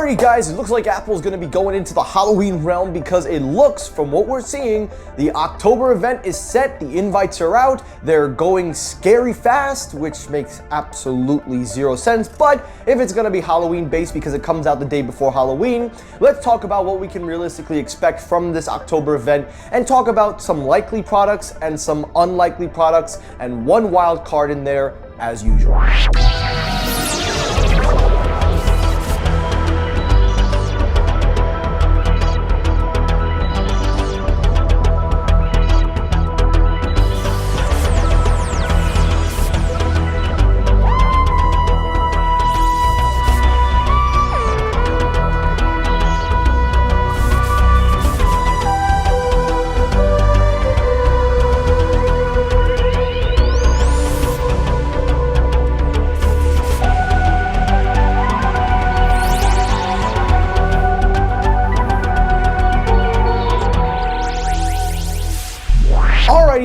Alrighty guys, it looks like Apple's going to be going into the Halloween realm because it looks, from what we're seeing, the October event is set, the invites are out, they're going scary fast, which makes absolutely zero sense, but if it's going to be Halloween based because it comes out the day before Halloween, let's talk about what we can realistically expect from this October event and talk about some likely products and some unlikely products and one wild card in there as usual.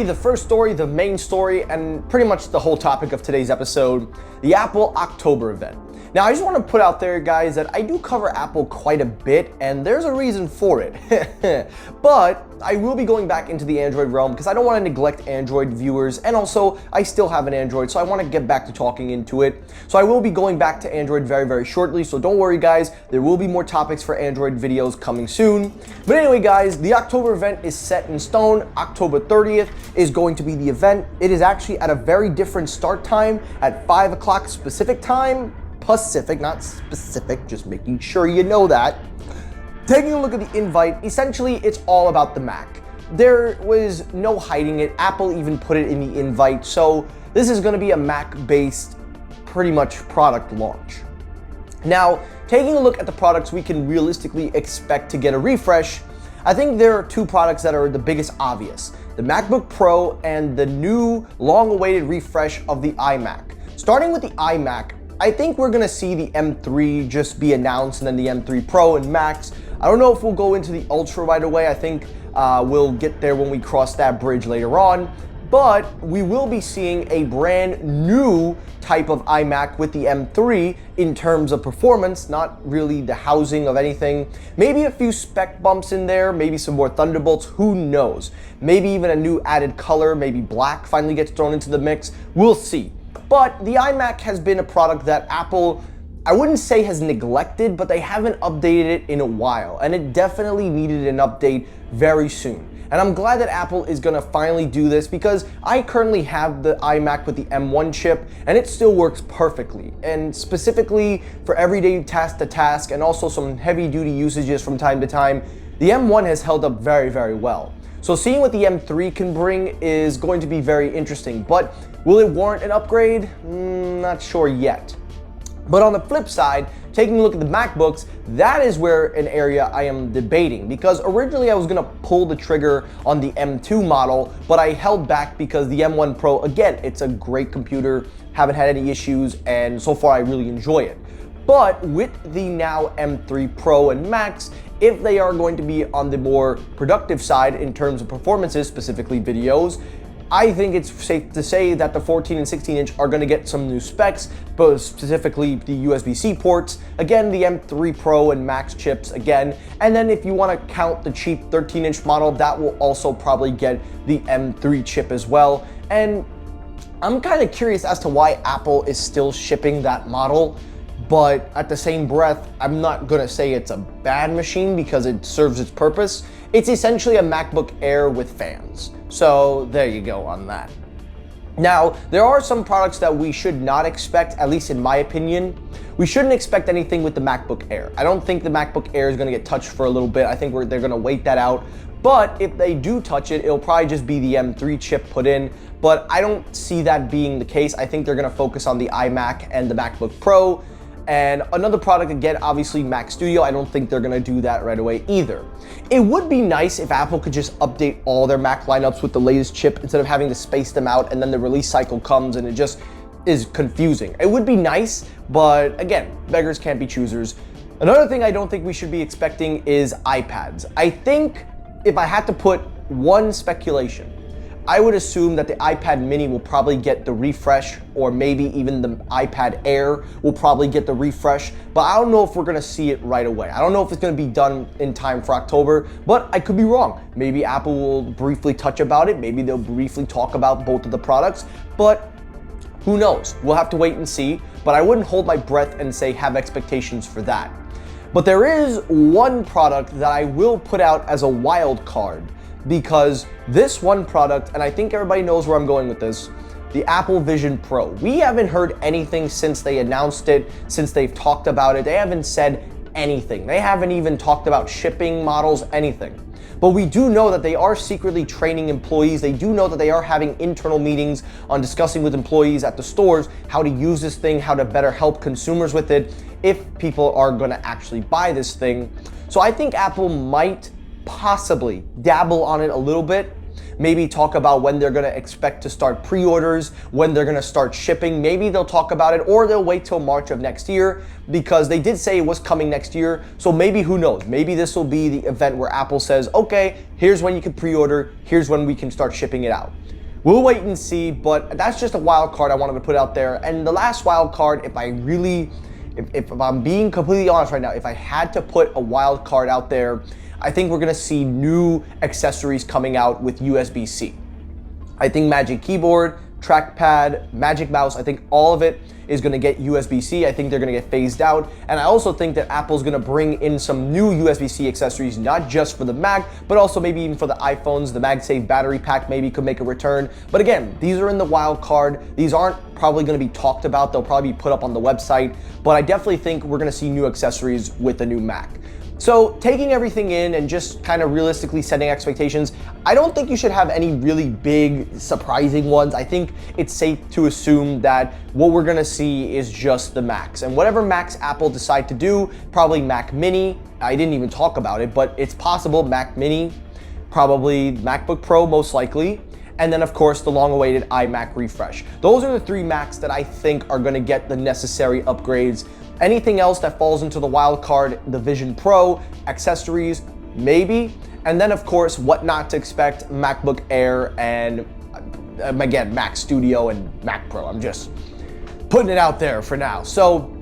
The first story, the main story, and pretty much the whole topic of today's episode, the Apple October event. Now, I just want to put out there, guys, that I do cover Apple quite a bit, and there's a reason for it. But I will be going back into the Android realm because I don't want to neglect Android viewers, and also I still have an Android, so I want to get back to talking into it. So I will be going back to Android very, very shortly, so don't worry, guys. There will be more topics for Android videos coming soon. But anyway, guys, the October event is set in stone. October 30th is going to be the event. It is actually at a very different start time at 5 o'clock Pacific time. Pacific, not specific, just making sure you know that. Taking a look at the invite, essentially it's all about the Mac. There was no hiding it. Apple even put it in the invite. So this is going to be a Mac-based pretty much product launch. Now, taking a look at the products we can realistically expect to get a refresh, I think there are two products that are the biggest obvious. The MacBook Pro and the new long-awaited refresh of the iMac. Starting with the iMac, I think we're gonna see the M3 just be announced and then the M3 Pro and Max. I don't know if we'll go into the Ultra right away. I think we'll get there when we cross that bridge later on. But we will be seeing a brand new type of iMac with the M3 in terms of performance, not really the housing of anything. Maybe a few spec bumps in there, maybe some more Thunderbolts, who knows? Maybe even a new added color, maybe black finally gets thrown into the mix. We'll see. But the iMac has been a product that Apple, I wouldn't say has neglected, but they haven't updated it in a while. And it definitely needed an update very soon. And I'm glad that Apple is gonna finally do this because I currently have the iMac with the M1 chip and it still works perfectly. And specifically for everyday task to task and also some heavy duty usages from time to time, the M1 has held up very, very well. So seeing what the M3 can bring is going to be very interesting, but will it warrant an upgrade? Not sure yet. But on the flip side, taking a look at the MacBooks, that is where an area I am debating because originally I was gonna pull the trigger on the M2 model, but I held back because the M1 Pro, again, it's a great computer, haven't had any issues, and so far I really enjoy it. But with the now M3 Pro and Max, if they are going to be on the more productive side in terms of performances, specifically videos, I think it's safe to say that the 14 and 16 inch are going to get some new specs, but specifically the USB-C ports. Again, the M3 Pro and Max chips again. And then if you want to count the cheap 13 inch model, that will also probably get the M3 chip as well. And I'm kind of curious as to why Apple is still shipping that model. But at the same breath, I'm not gonna say it's a bad machine because it serves its purpose. It's essentially a MacBook Air with fans. So there you go on that. Now, there are some products that we should not expect, at least in my opinion. We shouldn't expect anything with the MacBook Air. I don't think the MacBook Air is gonna get touched for a little bit. I think they're gonna wait that out. But if they do touch it, it'll probably just be the M3 chip put in. But I don't see that being the case. I think they're gonna focus on the iMac and the MacBook Pro. And another product, again, obviously Mac Studio. I don't think they're gonna do that right away either. It would be nice if Apple could just update all their Mac lineups with the latest chip instead of having to space them out and then the release cycle comes and it just is confusing. It would be nice, but again, beggars can't be choosers. Another thing I don't think we should be expecting is iPads. I think if I had to put one speculation, I would assume that the iPad mini will probably get the refresh, or maybe even the iPad Air will probably get the refresh, but I don't know if we're gonna see it right away. I don't know if it's gonna be done in time for October, but I could be wrong. Maybe Apple will briefly touch about it, maybe they'll briefly talk about both of the products, but who knows? We'll have to wait and see, but I wouldn't hold my breath and say have expectations for that. But there is one product that I will put out as a wild card, because this one product, and I think everybody knows where I'm going with this, the Apple Vision Pro. We haven't heard anything since they announced it, since they've talked about it. They haven't said anything. They haven't even talked about shipping models, anything. But we do know that they are secretly training employees. They do know that they are having internal meetings on discussing with employees at the stores how to use this thing, how to better help consumers with it if people are gonna actually buy this thing. So I think Apple might possibly dabble on it a little bit, maybe talk about when they're gonna expect to start pre-orders, when they're gonna start shipping. Maybe they'll talk about it, or they'll wait till March of next year, because they did say it was coming next year. So maybe, who knows, maybe this will be the event where Apple says, okay, here's when you can pre-order, here's when we can start shipping it out. We'll wait and see, but that's just a wild card I wanted to put out there. And the last wild card, if I'm being completely honest right now, if I had to put a wild card out there, I think we're gonna see new accessories coming out with USB-C. I think Magic Keyboard, trackpad, Magic Mouse, I think all of it is gonna get USB-C. I think they're gonna get phased out. And I also think that Apple's gonna bring in some new USB-C accessories, not just for the Mac, but also maybe even for the iPhones. The MagSafe battery pack maybe could make a return. But again, these are in the wild card. These aren't probably gonna be talked about. They'll probably be put up on the website. But I definitely think we're gonna see new accessories with the new Mac. So taking everything in and just kind of realistically setting expectations, I don't think you should have any really big surprising ones. I think it's safe to assume that what we're gonna see is just the Macs. And whatever Macs Apple decide to do, probably Mac Mini, I didn't even talk about it, but it's possible Mac Mini, probably MacBook Pro most likely, and then of course the long-awaited iMac refresh. Those are the three Macs that I think are gonna get the necessary upgrades. Anything else that falls into the wild card, the Vision Pro, accessories, maybe. And then of course, what not to expect, MacBook Air, and again, Mac Studio and Mac Pro. I'm just putting it out there for now. So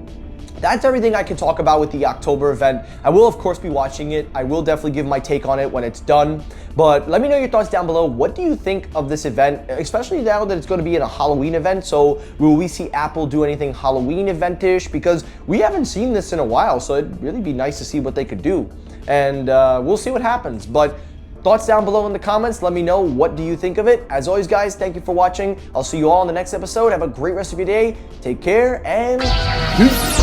that's everything I can talk about with the October event. I will of course be watching it. I will definitely give my take on it when it's done. But let me know your thoughts down below. What do you think of this event, especially now that it's going to be in a Halloween event? So will we see Apple do anything Halloween event-ish? Because we haven't seen this in a while, so it'd really be nice to see what they could do. And we'll see what happens. But thoughts down below in the comments. Let me know, what do you think of it? As always, guys, thank you for watching. I'll see you all in the next episode. Have a great rest of your day. Take care, and peace.